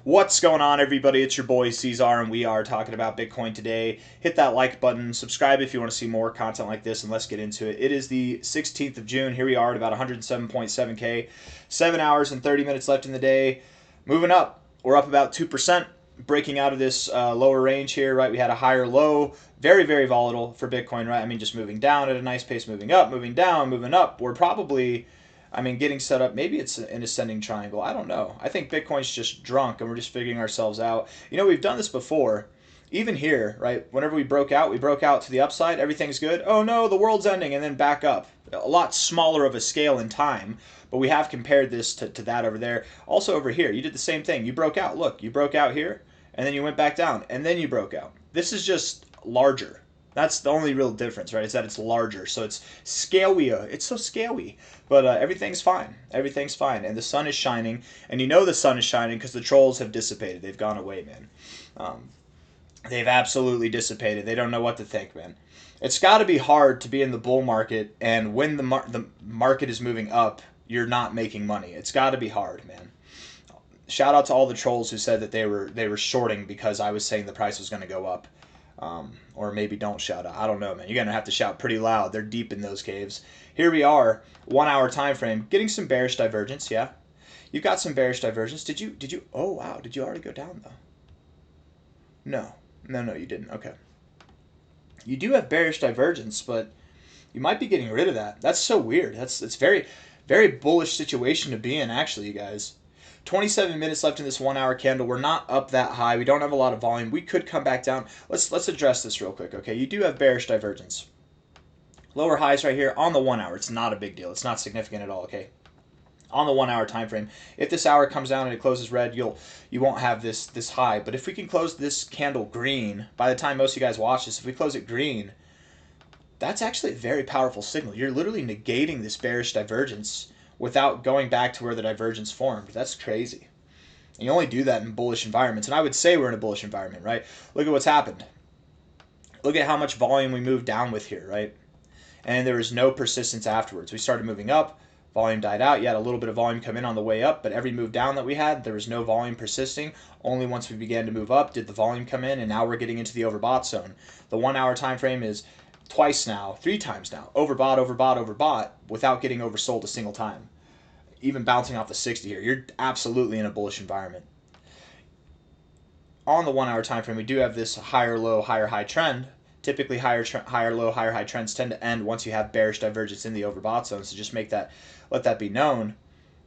What's going on, everybody? It's your boy C-Zar, and we are talking about Bitcoin today. Hit that like button, subscribe if you want to see more content like this, and let's get into it. It is the 16th of June. Here we are at about 107.7K. 7 hours and 30 minutes left in the day. Moving up. We're up about 2%, breaking out of this lower range here, right? We had a higher low. Very, very volatile for Bitcoin, right? I mean, just moving down at a nice pace, moving up, moving down, moving up. We're probably... getting set up, maybe it's an ascending triangle. I don't know. I think Bitcoin's just drunk and we're just figuring ourselves out. We've done this before. Even here, right? Whenever we broke out to the upside. Everything's good. Oh no, the world's ending, and then back up. A lot smaller of a scale in time, but we have compared this to that over there. Also over here, you did the same thing. You broke out. Look, you broke out here, and then you went back down, and then you broke out. This is just larger. That's the only real difference, right? Is that it's larger, so it's scaley. It's so scaley, but everything's fine. Everything's fine, and the sun is shining, and the sun is shining because the trolls have dissipated. They've gone away, man. They've absolutely dissipated. They don't know what to think, man. It's got to be hard to be in the bull market, and when the market is moving up, you're not making money. It's got to be hard, man. Shout out to all the trolls who said that they were shorting because I was saying the price was going to go up. Or maybe don't shout out. I don't know, man. You're going to have to shout pretty loud. They're deep in those caves. Here we are, 1 hour time frame, getting some bearish divergence, yeah? You've got some bearish divergence. Did you, oh wow, did you already go down though? No, you didn't. Okay. You do have bearish divergence, but you might be getting rid of that. That's so weird. It's very, very bullish situation to be in, actually, you guys. 27 minutes left in this 1 hour candle. We're not up that high. We don't have a lot of volume. We could come back down. Let's address this real quick, okay? You do have bearish divergence. Lower highs right here on the 1 hour. It's not a big deal. It's not significant at all, okay? On the 1 hour time frame. If this hour comes down and it closes red, you won't have this high. But if we can close this candle green, by the time most of you guys watch this, if we close it green, that's actually a very powerful signal. You're literally negating this bearish divergence without going back to where the divergence formed. That's crazy. And you only do that in bullish environments. And I would say we're in a bullish environment, right? Look at what's happened. Look at how much volume we moved down with here, right? And there was no persistence afterwards. We started moving up. Volume died out. You had a little bit of volume come in on the way up, but every move down that we had, there was no volume persisting. Only once we began to move up did the volume come in, and now we're getting into the overbought zone. The 1 hour time frame is twice now, 3 times now. Overbought, without getting oversold a single time. Even bouncing off the 60 here. You're absolutely in a bullish environment. On the 1 hour time frame, we do have this higher low, higher high trend. Typically, higher low, higher high trends tend to end once you have bearish divergence in the overbought zone. So just let that be known.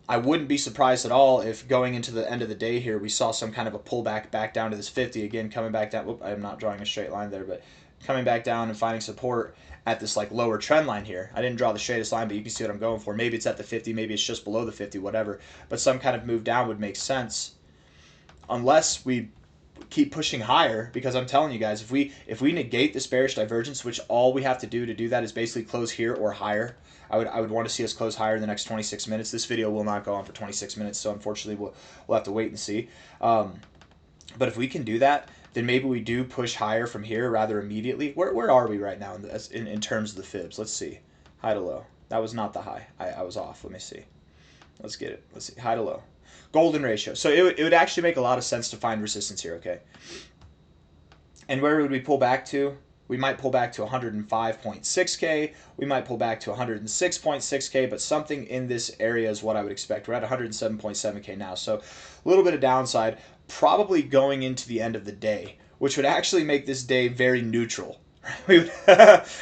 I wouldn't be surprised at all if going into the end of the day here, we saw some kind of a pullback back down to this 50 again, coming back down. Whoop, I'm not drawing a straight line there, but coming back down and finding support at this like lower trend line here. I didn't draw the straightest line, but you can see what I'm going for. Maybe it's at the 50, maybe it's just below the 50, whatever. But some kind of move down would make sense, unless we keep pushing higher. Because I'm telling you guys, if we negate this bearish divergence, which all we have to do that is basically close here or higher. I would want to see us close higher in the next 26 minutes. This video will not go on for 26 minutes, so unfortunately we'll have to wait and see. But if we can do that, then maybe we do push higher from here rather immediately. Where are we right now in terms of the fibs? Let's see. High to low. That was not the high. I was off. Let me see. Let's get it. Let's see. High to low. Golden ratio. So it would actually make a lot of sense to find resistance here, okay? And where would we pull back to? We might pull back to 105.6K. We might pull back to 106.6K, but something in this area is what I would expect. We're at 107.7K now, so a little bit of downside, probably going into the end of the day, which would actually make this day very neutral. It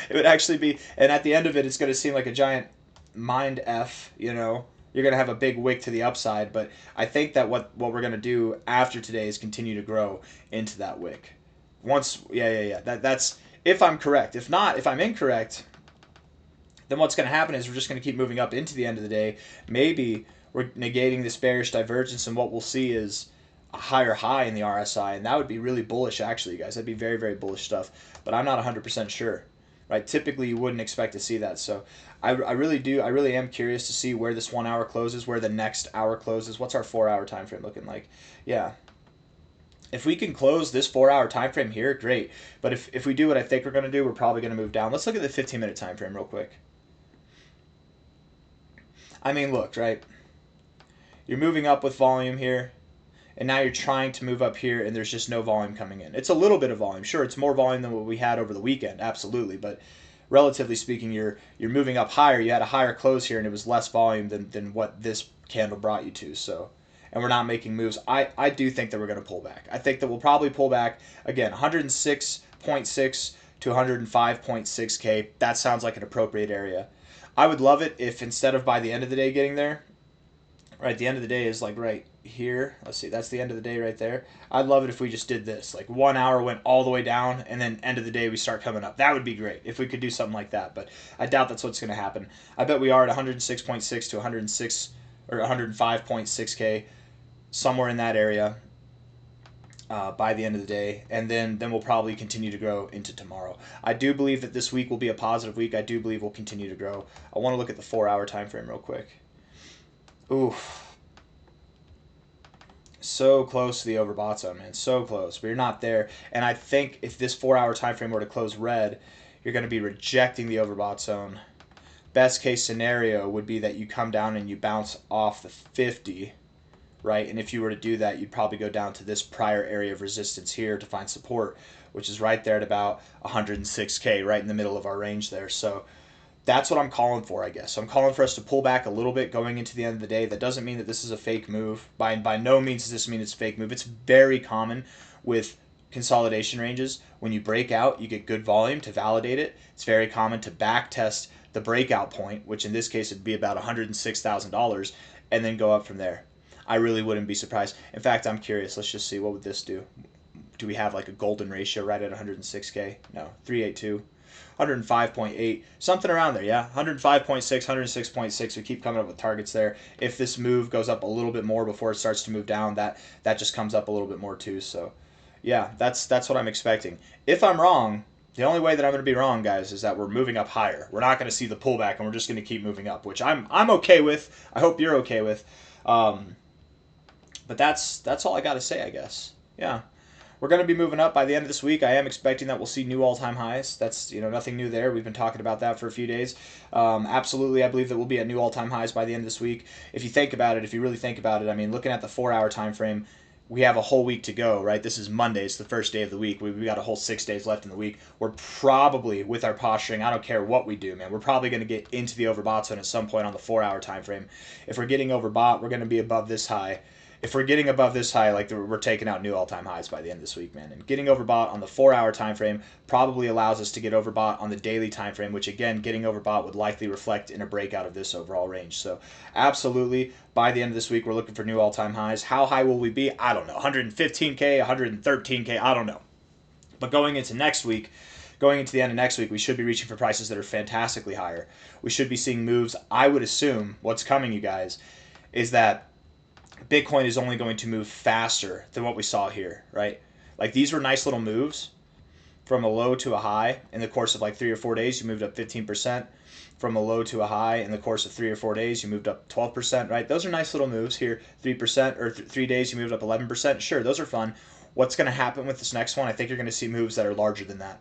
would actually be, and at the end of it, it's going to seem like a giant mind F, You're going to have a big wick to the upside, but I think that what we're going to do after today is continue to grow into that wick. That's if I'm correct. If not, if I'm incorrect, then what's going to happen is we're just going to keep moving up into the end of the day. Maybe we're negating this bearish divergence, and what we'll see is a higher high in the RSI, and that would be really bullish, actually, you guys. That'd be very, very bullish stuff, but I'm not 100% sure. Right? Typically, you wouldn't expect to see that, so I really am curious to see where this 1 hour closes, where the next hour closes. What's our 4 hour time frame looking like? Yeah. If we can close this 4 hour time frame here, great. But if we do what I think we're going to do, we're probably going to move down. Let's look at the 15-minute time frame real quick. Look, right? You're moving up with volume here. and now you're trying to move up here, and there's just no volume coming in. It's a little bit of volume. Sure, it's more volume than what we had over the weekend, absolutely, but relatively speaking, you're moving up higher. You had a higher close here, and it was less volume than what this candle brought you to. So, and we're not making moves. I do think that we're going to pull back. I think that we'll probably pull back again, 106.6 to 105.6K. That sounds like an appropriate area. I would love it if instead of by the end of the day getting there, right, the end of the day is like right here. Let's see, that's the end of the day right there. I'd love it if we just did this. Like 1 hour went all the way down, and then end of the day we start coming up. That would be great if we could do something like that, but I doubt that's what's going to happen. I bet we are at 106.6 to 106 or 105.6K, somewhere in that area by the end of the day, and then we'll probably continue to grow into tomorrow. I do believe that this week will be a positive week. I do believe we'll continue to grow. I want to look at the 4-hour time frame real quick. Oof. So close to the overbought zone, man. So close. But you're not there. And I think if this 4-hour time frame were to close red, you're going to be rejecting the overbought zone. Best case scenario would be that you come down and you bounce off the 50, right? And if you were to do that, you'd probably go down to this prior area of resistance here to find support, which is right there at about 106K, right in the middle of our range there. So that's what I'm calling for, I guess. I'm calling for us to pull back a little bit going into the end of the day. That doesn't mean that this is a fake move. By no means does this mean it's a fake move. It's very common with consolidation ranges. When you break out, you get good volume to validate it. It's very common to back test the breakout point, which in this case would be about $106,000, and then go up from there. I really wouldn't be surprised. In fact, I'm curious. Let's just see. What would this do? Do we have like a golden ratio right at 106K? No, 382. 105.8, something around there, yeah. 105.6, 106.6. We keep coming up with targets there. If this move goes up a little bit more before it starts to move down, that just comes up a little bit more too. So, yeah, that's what I'm expecting. If I'm wrong, the only way that I'm going to be wrong, guys, is that we're moving up higher. We're not going to see the pullback, and we're just going to keep moving up, which I'm okay with. I hope you're okay with. But that's all I got to say, I guess. Yeah. We're going to be moving up by the end of this week. I am expecting that we'll see new all-time highs. That's nothing new there. We've been talking about that for a few days. Absolutely, I believe that we'll be at new all-time highs by the end of this week. If you think about it, if you really think about it, I mean, looking at the 4-hour time frame, we have a whole week to go, right? This is Monday. It's the first day of the week. We've got a whole 6 days left in the week. We're probably, with our posturing, I don't care what we do, man, we're probably going to get into the overbought zone at some point on the 4-hour time frame. If we're getting overbought, we're going to be above this high. If we're getting above this high, like we're taking out new all-time highs by the end of this week, man. And getting overbought on the 4-hour time frame probably allows us to get overbought on the daily time frame, which again, getting overbought would likely reflect in a breakout of this overall range. So absolutely, by the end of this week, we're looking for new all-time highs. How high will we be? I don't know. 115K, 113K, I don't know. But going into next week, going into the end of next week, we should be reaching for prices that are fantastically higher. We should be seeing moves. I would assume what's coming, you guys, is that Bitcoin is only going to move faster than what we saw here, right? Like these were nice little moves from a low to a high in the course of like 3 or 4 days. You moved up 15%. From a low to a high in the course of 3 or 4 days, you moved up 12%, right? Those are nice little moves here. 3% or 3 days, you moved up 11%. Sure, those are fun. What's going to happen with this next one? I think you're going to see moves that are larger than that.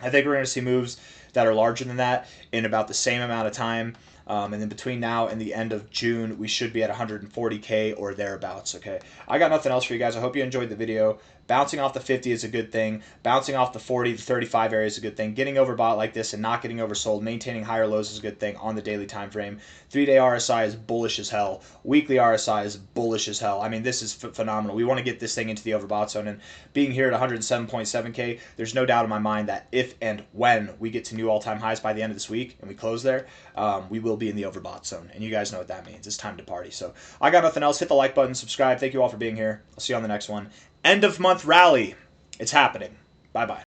I think we're going to see moves that are larger than that in about the same amount of time. And then between now and the end of June, we should be at 140K or thereabouts, okay? I got nothing else for you guys. I hope you enjoyed the video. Bouncing off the 50 is a good thing. Bouncing off the 40 to 35 area is a good thing. Getting overbought like this and not getting oversold, maintaining higher lows is a good thing on the daily time frame. 3-day RSI is bullish as hell. Weekly RSI is bullish as hell. I mean, this is phenomenal. We want to get this thing into the overbought zone, and being here at 107.7K, there's no doubt in my mind that if and when we get to new all-time highs by the end of this week and we close there, we will be in the overbought zone, and you guys know what that means. It's time to party. So I got nothing else. Hit the like button, subscribe. Thank you all for being here. I'll see you on the next one. End of month rally. It's happening. Bye-bye.